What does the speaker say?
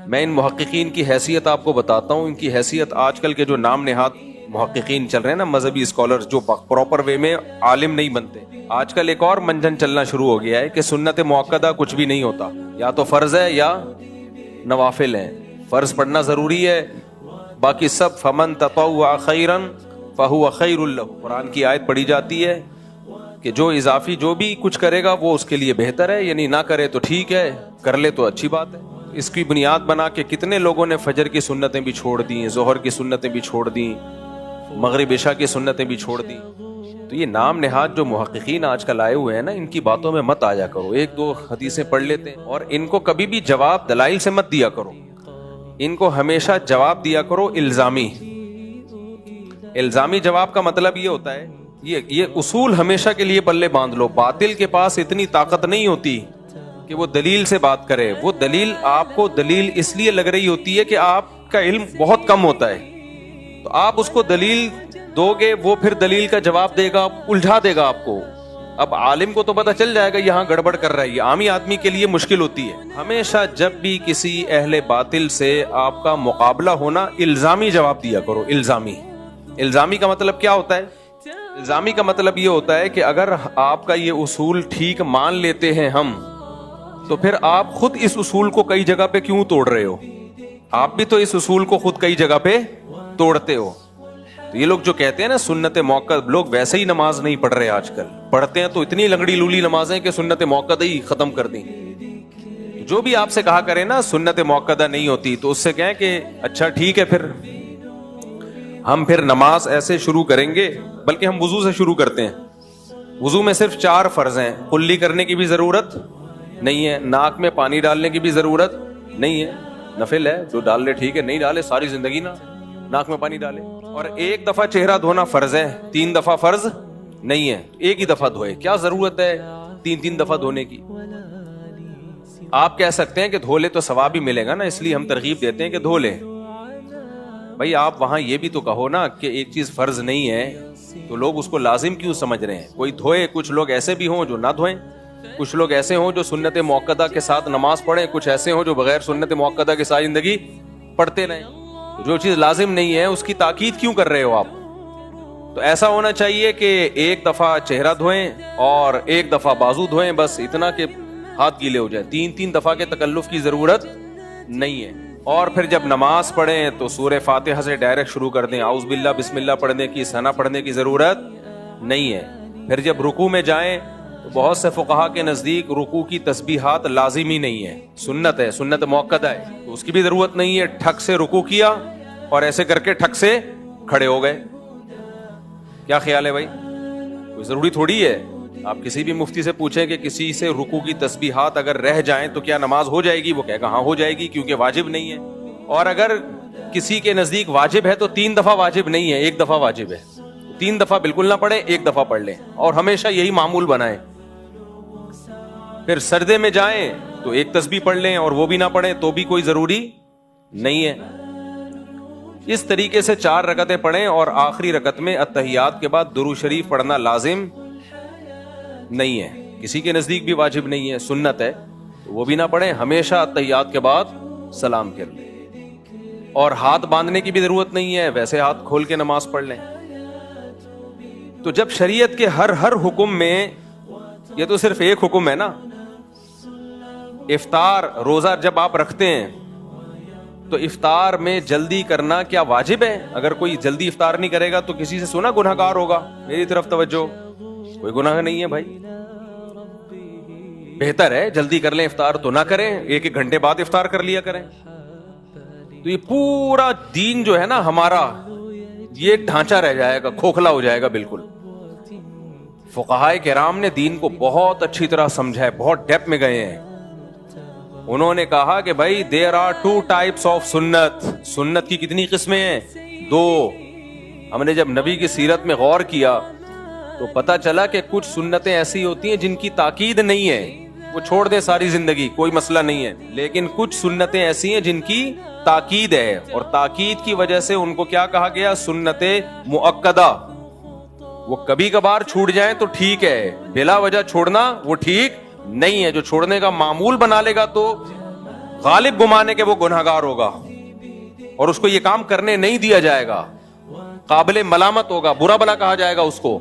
میں ان محققین کی حیثیت آپ کو بتاتا ہوں. ان کی حیثیت آج کل کے جو نام نہاد محققین چل رہے ہیں نا, مذہبی اسکالر جو پراپر وے میں عالم نہیں بنتے, آج کل ایک اور منجن چلنا شروع ہو گیا ہے کہ سنت موقدہ کچھ بھی نہیں ہوتا, یا تو فرض ہے یا نوافل ہیں. فرض پڑھنا ضروری ہے, باقی سب فمن تطوع خیرا فہو خیر لہ. قرآن کی آیت پڑھی جاتی ہے کہ جو اضافی جو بھی کچھ کرے گا وہ اس کے لیے بہتر ہے, یعنی نہ کرے تو ٹھیک ہے, کر لے تو اچھی بات ہے. اس کی بنیاد بنا کے کتنے لوگوں نے فجر کی سنتیں بھی چھوڑ دیں, ظہر کی سنتیں بھی چھوڑ دیں, مغرب عشاء کی سنتیں بھی چھوڑ دیں. تو یہ نام نہاد جو محققین آج کل آئے ہوئے ہیں نا, ان کی باتوں میں مت آیا کرو. ایک دو حدیثیں پڑھ لیتے ہیں اور ان کو کبھی بھی جواب دلائل سے مت دیا کرو. ان کو ہمیشہ جواب دیا کرو الزامی. الزامی جواب کا مطلب یہ ہوتا ہے, یہ اصول ہمیشہ کے لیے پلے باندھ لو. باطل کے پاس اتنی طاقت نہیں ہوتی کہ وہ دلیل سے بات کرے. وہ دلیل آپ کو دلیل اس لیے لگ رہی ہوتی ہے کہ آپ کا علم بہت کم ہوتا ہے, تو آپ اس کو دلیل دو گے, وہ پھر دلیل کا جواب دے گا, الجھا دے گا آپ کو. اب عالم کو تو پتہ چل جائے گا یہاں گڑبڑ کر رہا ہے, یہ عامی آدمی کے لیے مشکل ہوتی ہے. ہمیشہ جب بھی کسی اہل باطل سے آپ کا مقابلہ ہونا, الزامی جواب دیا کرو. الزامی. الزامی کا مطلب کیا ہوتا ہے؟ الزامی کا مطلب یہ ہوتا ہے کہ اگر آپ کا یہ اصول ٹھیک مان لیتے ہیں ہم, تو پھر آپ خود اس اصول کو کئی جگہ پہ کیوں توڑ رہے ہو؟ آپ بھی تو اس اصول کو خود کئی جگہ پہ توڑتے ہو. تو یہ لوگ جو کہتے ہیں نا سنت موقع, لوگ ویسے ہی نماز نہیں پڑھ رہے آج کل. پڑھتے ہیں تو اتنی لنگڑی لولی نمازیں کہ سنت موقع ہی ختم کر دیں. جو بھی آپ سے کہا کرے نا سنت موقع نہیں ہوتی, تو اس سے کہیں کہ اچھا ٹھیک ہے, پھر ہم پھر نماز ایسے شروع کریں گے, بلکہ ہم وضو سے شروع کرتے ہیں. وضو میں صرف 4 فرض ہیں. کلی کرنے کی بھی ضرورت نہیں ہے, ناک میں پانی ڈالنے کی بھی ضرورت نہیں ہے, نفل ہے, جو ڈال لے ٹھیک ہے, نہیں ڈالے ساری زندگی نہ ناک میں پانی ڈالے. اور 1 دفعہ چہرہ دھونا فرض ہے, 3 دفعہ فرض نہیں ہے. ایک ہی دفعہ دھوئے, کیا ضرورت ہے 3 دفعہ دھونے کی؟ آپ کہہ سکتے ہیں کہ دھو لے تو ثواب ہی ملے گا نا, اس لیے ہم ترغیب دیتے ہیں کہ دھو لے. بھائی آپ وہاں یہ بھی تو کہو نا کہ ایک چیز فرض نہیں ہے تو لوگ اس کو لازم کیوں سمجھ رہے ہیں؟ کوئی دھوئے. کچھ لوگ ایسے بھی ہوں جو نہ دھوئیں, کچھ لوگ ایسے ہوں جو سنت موقدہ کے ساتھ نماز پڑھیں, کچھ ایسے ہوں جو بغیر سنت موقدہ کے ساری زندگی پڑھتے رہیں. جو چیز لازم نہیں ہے اس کی تاکید کیوں کر رہے ہو آپ؟ تو ایسا ہونا چاہیے کہ 1 دفعہ چہرہ دھوئیں اور 1 دفعہ بازو دھوئیں, بس اتنا کہ ہاتھ گیلے ہو جائیں. 3 دفعہ کے تکلف کی ضرورت نہیں ہے. اور پھر جب نماز پڑھیں تو سورہ فاتحہ سے ڈائریکٹ شروع کر دیں, اعوذ باللہ بسم اللہ پڑھنے کی, ثنا پڑھنے کی ضرورت نہیں ہے. پھر جب رکوع میں جائیں تو بہت سے فقہا کے نزدیک رکوع کی تسبیحات لازمی نہیں ہے, سنت ہے, سنت موقدہ ہے, تو اس کی بھی ضرورت نہیں ہے. ٹھک سے رکوع کیا اور ایسے کر کے ٹھک سے کھڑے ہو گئے. کیا خیال ہے بھائی؟ کوئی ضروری تھوڑی ہے. آپ کسی بھی مفتی سے پوچھیں کہ کسی سے رکوع کی تسبیحات اگر رہ جائیں تو کیا نماز ہو جائے گی؟ وہ کہے گا ہاں ہو جائے گی, کیونکہ واجب نہیں ہے. اور اگر کسی کے نزدیک واجب ہے تو 3 دفعہ واجب نہیں ہے, 1 دفعہ واجب ہے. 3 دفعہ بالکل نہ پڑھیں, 1 دفعہ پڑھ لیں, اور ہمیشہ یہی معمول بنائیں. پھر سجدے میں جائیں تو 1 تسبیح پڑھ لیں, اور وہ بھی نہ پڑھیں تو بھی کوئی ضروری نہیں ہے. اس طریقے سے 4 رکعتیں پڑھیں, اور آخری رکعت میں اتحیات کے بعد درود شریف پڑھنا لازم نہیں ہے. کسی کے نزدیک بھی واجب نہیں ہے, سنت ہے, تو وہ بھی نہ پڑھیں. ہمیشہ اتحیات کے بعد سلام کر لیں. اور ہاتھ باندھنے کی بھی ضرورت نہیں ہے, ویسے ہاتھ کھول کے نماز پڑھ لیں. تو جب شریعت کے ہر حکم میں, یہ تو صرف ایک حکم ہے نا, افطار روزہ جب آپ رکھتے ہیں تو افطار میں جلدی کرنا کیا واجب ہے؟ اگر کوئی جلدی افطار نہیں کرے گا تو کسی سے سنا گنہگار ہوگا. میری طرف توجہ, کوئی گناہ نہیں ہے بھائی. بہتر ہے جلدی کر لیں افطار, تو نہ کریں, 1 گھنٹے بعد افطار کر لیا کریں. تو یہ پورا دین جو ہے نا ہمارا, یہ ڈھانچہ رہ جائے گا, کھوکھلا ہو جائے گا بالکل. فقہائے کرام نے دین کو بہت اچھی طرح سمجھا ہے, بہت ڈیپ میں گئے ہیں. انہوں نے کہا کہ بھائی there are 2 types of سنت. سنت کی کتنی قسمیں ہیں؟ 2. ہم نے جب نبی کی سیرت میں غور کیا تو پتہ چلا کہ کچھ سنتیں ایسی ہوتی ہیں جن کی تاکید نہیں ہے, وہ چھوڑ دیں ساری زندگی, کوئی مسئلہ نہیں ہے. لیکن کچھ سنتیں ایسی ہیں جن کی تاکید ہے, اور تاکید کی وجہ سے ان کو کیا کہا گیا؟ سنت مؤکدہ. وہ کبھی کبھار چھوٹ جائیں تو ٹھیک ہے, بلا وجہ چھوڑنا وہ ٹھیک نہیں ہے. جو چھوڑنے کا معمول بنا لے گا تو غالب گمانے کے وہ گنہگار ہوگا اور اس کو یہ کام کرنے نہیں دیا جائے گا, قابل ملامت ہوگا, برا بلا کہا جائے گا اس کو.